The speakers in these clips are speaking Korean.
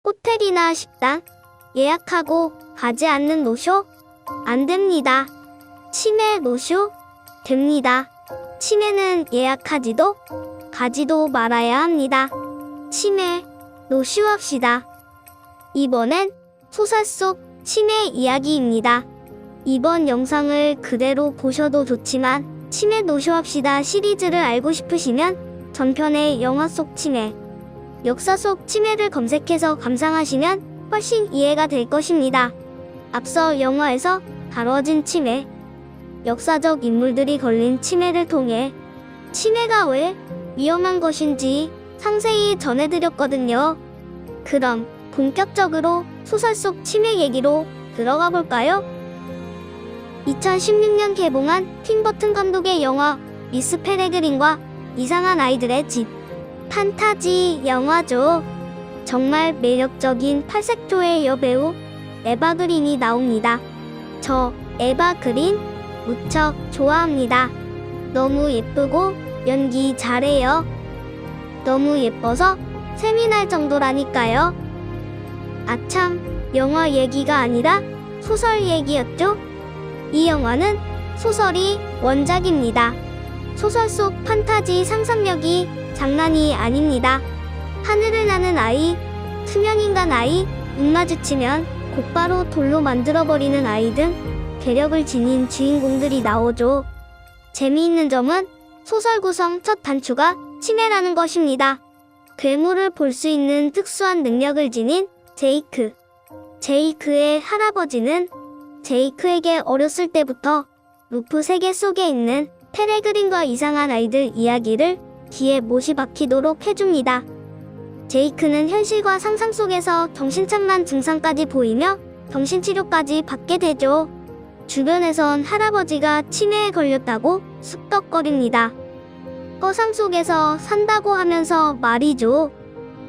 호텔이나 식당 예약하고 가지 않는 노쇼? 안 됩니다. 치매 노쇼? 됩니다. 치매는 예약하지도 가지도 말아야 합니다. 치매 노쇼합시다. 이번엔 소설 속 치매 이야기입니다. 이번 영상을 그대로 보셔도 좋지만 치매 노쇼합시다 시리즈를 알고 싶으시면 전편의 영화 속 치매, 역사 속 치매를 검색해서 감상하시면 훨씬 이해가 될 것입니다. 앞서 영화에서 다뤄진 치매, 역사적 인물들이 걸린 치매를 통해 치매가 왜 위험한 것인지 상세히 전해드렸거든요. 그럼 본격적으로 소설 속 치매 얘기로 들어가 볼까요? 2016년 개봉한 팀 버튼 감독의 영화 미스 페레그린과 이상한 아이들의 집, 판타지 영화죠. 정말 매력적인 팔색조의 여배우 에바 그린이 나옵니다. 저 에바 그린 무척 좋아합니다. 너무 예쁘고 연기 잘해요. 너무 예뻐서 셈이 날 정도라니까요. 아참, 영화 얘기가 아니라 소설 얘기였죠? 이 영화는 소설이 원작입니다. 소설 속 판타지 상상력이 장난이 아닙니다. 하늘을 나는 아이, 투명인간 아이, 눈 마주치면 곧바로 돌로 만들어버리는 아이 등 괴력을 지닌 주인공들이 나오죠. 재미있는 점은 소설 구성 첫 단추가 치매라는 것입니다. 괴물을 볼 수 있는 특수한 능력을 지닌 제이크. 제이크의 할아버지는 제이크에게 어렸을 때부터 루프 세계 속에 있는 페레그린과 이상한 아이들 이야기를 귀에 못이 박히도록 해줍니다. 제이크는 현실과 상상 속에서 정신착란 증상까지 보이며 정신치료까지 받게 되죠. 주변에선 할아버지가 치매에 걸렸다고 쑥덕거립니다. 허상 속에서 산다고 하면서 말이죠.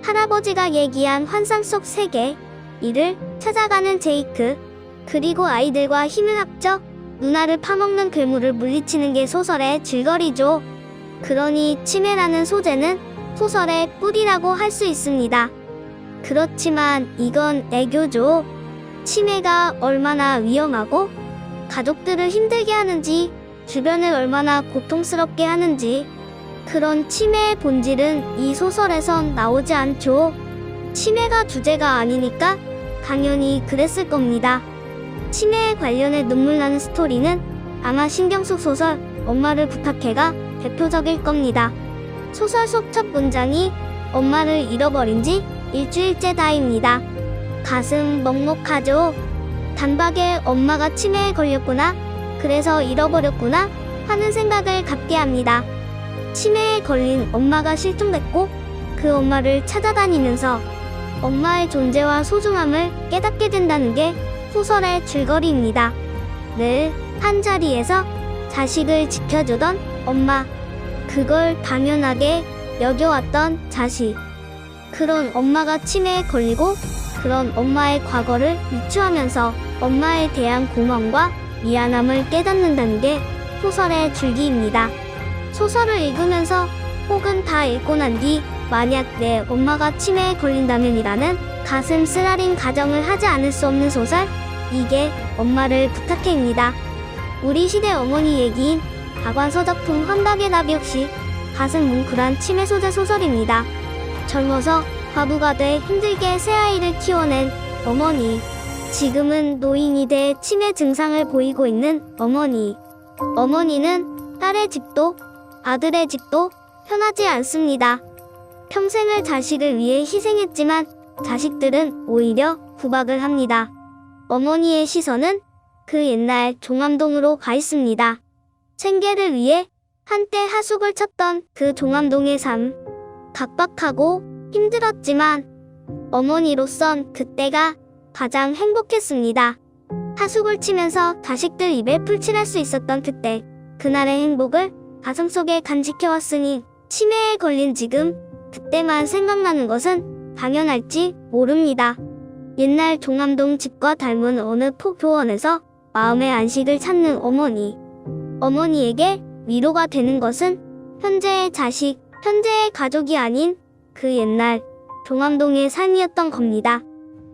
할아버지가 얘기한 환상 속 세계, 이를 찾아가는 제이크, 그리고 아이들과 힘을 합쳐 누나를 파먹는 괴물을 물리치는 게 소설의 줄거리죠. 그러니 치매라는 소재는 소설의 뿌리라고 할 수 있습니다. 그렇지만 이건 애교죠. 치매가 얼마나 위험하고 가족들을 힘들게 하는지, 주변을 얼마나 고통스럽게 하는지, 그런 치매의 본질은 이 소설에선 나오지 않죠. 치매가 주제가 아니니까 당연히 그랬을 겁니다. 치매에 관련해 눈물 나는 스토리는 아마 신경 속 소설 엄마를 부탁해가 대표적일 겁니다. 소설 속 첫 문장이 엄마를 잃어버린 지 일주일째다입니다. 가슴 먹먹하죠. 단박에 엄마가 치매에 걸렸구나, 그래서 잃어버렸구나 하는 생각을 갖게 합니다. 치매에 걸린 엄마가 실종됐고 그 엄마를 찾아다니면서 엄마의 존재와 소중함을 깨닫게 된다는 게 소설의 줄거리입니다. 늘 한자리에서 자식을 지켜주던 엄마, 그걸 당연하게 여겨왔던 자식. 그런 엄마가 치매에 걸리고 그런 엄마의 과거를 유추하면서 엄마에 대한 고마움과 미안함을 깨닫는다는 게 소설의 줄기입니다. 소설을 읽으면서 혹은 다 읽고 난 뒤 만약 내 엄마가 치매에 걸린다면이라는 가슴 쓰라린 가정을 하지 않을 수 없는 소설, 이게 엄마를 부탁해입니다. 우리 시대 어머니 얘기인 박완서 작품 환각의 답 역시 가슴 뭉클한 치매 소재 소설입니다. 젊어서 과부가 돼 힘들게 새아이를 키워낸 어머니, 지금은 노인이 돼 치매 증상을 보이고 있는 어머니. 어머니는 딸의 집도 아들의 집도 편하지 않습니다. 평생을 자식을 위해 희생했지만 자식들은 오히려 구박을 합니다. 어머니의 시선은 그 옛날 종암동으로 가 있습니다. 생계를 위해 한때 하숙을 쳤던 그 종암동의 삶. 각박하고 힘들었지만 어머니로선 그때가 가장 행복했습니다. 하숙을 치면서 자식들 입에 풀칠할 수 있었던 그때, 그날의 행복을 가슴속에 간직해왔으니 치매에 걸린 지금 그때만 생각나는 것은 당연할지 모릅니다. 옛날 종암동 집과 닮은 어느 포교원에서 마음의 안식을 찾는 어머니. 어머니에게 위로가 되는 것은 현재의 자식, 현재의 가족이 아닌 그 옛날 종암동의 삶이었던 겁니다.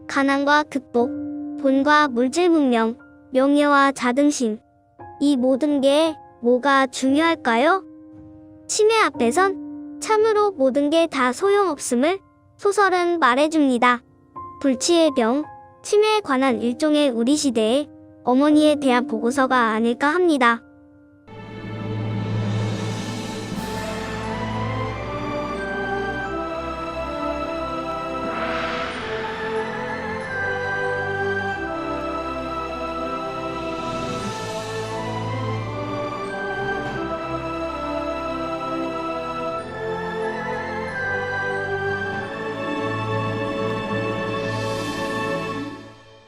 가난과 극복, 돈과 물질 문명, 명예와 자긍심. 이 모든 게 뭐가 중요할까요? 치매 앞에선 참으로 모든 게 다 소용없음을 소설은 말해줍니다. 불치의 병, 치매에 관한 일종의 우리 시대의 어머니에 대한 보고서가 아닐까 합니다.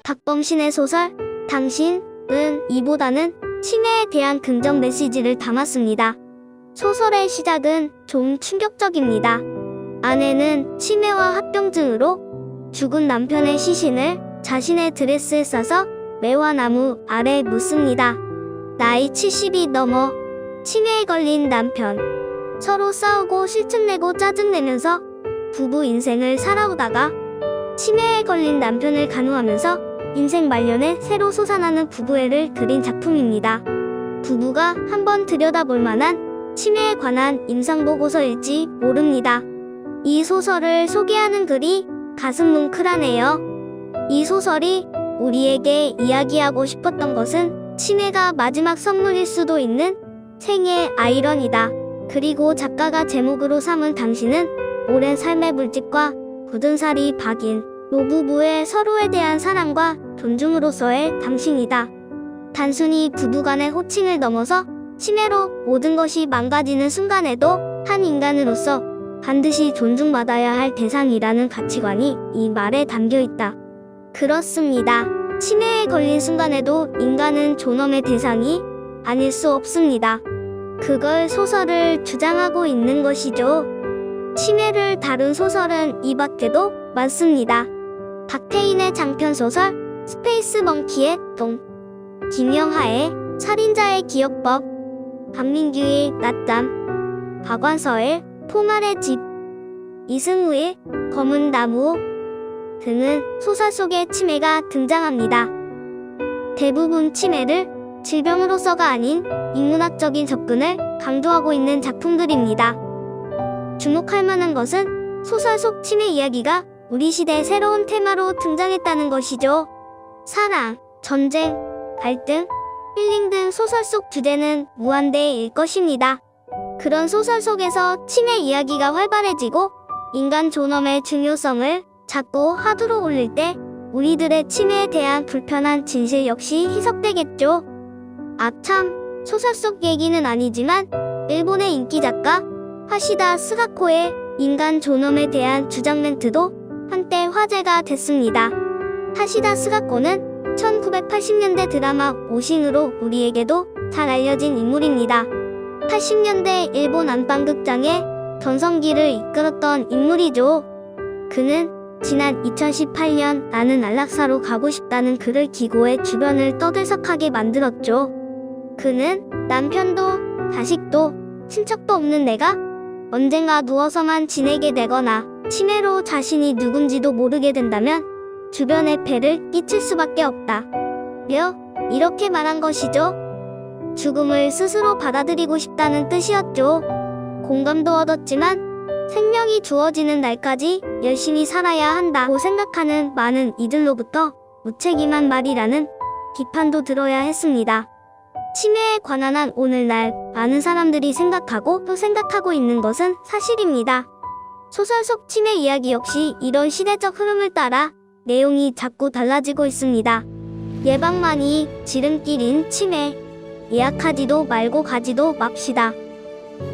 박범신의 소설 당신은 이보다는 치매에 대한 긍정 메시지를 담았습니다. 소설의 시작은 좀 충격적입니다. 아내는 치매와 합병증으로 죽은 남편의 시신을 자신의 드레스에 싸서 매화 나무 아래에 묻습니다. 나이 70이 넘어 치매에 걸린 남편. 서로 싸우고 실증내고 짜증내면서 부부 인생을 살아오다가 치매에 걸린 남편을 간호하면서 인생 말년에 새로 솟아나는 부부애를 그린 작품입니다. 부부가 한번 들여다볼 만한 치매에 관한 임상보고서일지 모릅니다. 이 소설을 소개하는 글이 가슴 뭉클하네요. 이 소설이 우리에게 이야기하고 싶었던 것은 치매가 마지막 선물일 수도 있는 생의 아이러니다. 그리고 작가가 제목으로 삼은 당신은 오랜 삶의 물집과 굳은 살이 박인 노부부의 서로에 대한 사랑과 존중으로서의 당신이다. 단순히 부부간의 호칭을 넘어서 치매로 모든 것이 망가지는 순간에도 한 인간으로서 반드시 존중받아야 할 대상이라는 가치관이 이 말에 담겨 있다. 그렇습니다. 치매에 걸린 순간에도 인간은 존엄의 대상이 아닐 수 없습니다. 그걸 소설을 주장하고 있는 것이죠. 치매를 다룬 소설은 이 밖에도 많습니다. 박태인의 장편소설 스페이스 멍키의 똥, 김영하의 살인자의 기억법, 박민규의 낮잠, 박완서의 포말의 집, 이승우의 검은 나무 등은 소설 속에 치매가 등장합니다. 대부분 치매를 질병으로서가 아닌 인문학적인 접근을 강조하고 있는 작품들입니다. 주목할 만한 것은 소설 속 치매 이야기가 우리 시대의 새로운 테마로 등장했다는 것이죠. 사랑, 전쟁, 갈등, 힐링 등 소설 속 주제는 무한대일 것입니다. 그런 소설 속에서 치매 이야기가 활발해지고 인간 존엄의 중요성을 자꾸 화두로 올릴 때 우리들의 치매에 대한 불편한 진실 역시 희석되겠죠. 아참, 소설 속 얘기는 아니지만 일본의 인기 작가 하시다 스가코의 인간 존엄에 대한 주장 멘트도 한때 화제가 됐습니다. 하시다 스가코는 1980년대 드라마 오싱으로 우리에게도 잘 알려진 인물입니다. 80년대 일본 안방극장의 전성기를 이끌었던 인물이죠. 그는 지난 2018년 나는 안락사로 가고 싶다는 글을 기고해 주변을 떠들썩하게 만들었죠. 그는 남편도 자식도 친척도 없는 내가 언젠가 누워서만 지내게 되거나 치매로 자신이 누군지도 모르게 된다면 주변에 폐를 끼칠 수밖에 없다. 이렇게 말한 것이죠. 죽음을 스스로 받아들이고 싶다는 뜻이었죠. 공감도 얻었지만 생명이 주어지는 날까지 열심히 살아야 한다고 생각하는 많은 이들로부터 무책임한 말이라는 비판도 들어야 했습니다. 치매에 관한 한 오늘날 많은 사람들이 생각하고 또 생각하고 있는 것은 사실입니다. 소설 속 치매 이야기 역시 이런 시대적 흐름을 따라 내용이 자꾸 달라지고 있습니다. 예방만이 지름길인 치매, 예약하지도 말고 가지도 맙시다.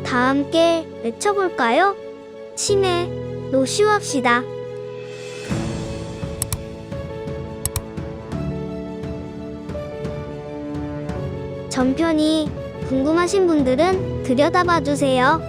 다 함께 외쳐볼까요? 치매, 노쇼합시다. 전편이 궁금하신 분들은 들여다봐 주세요.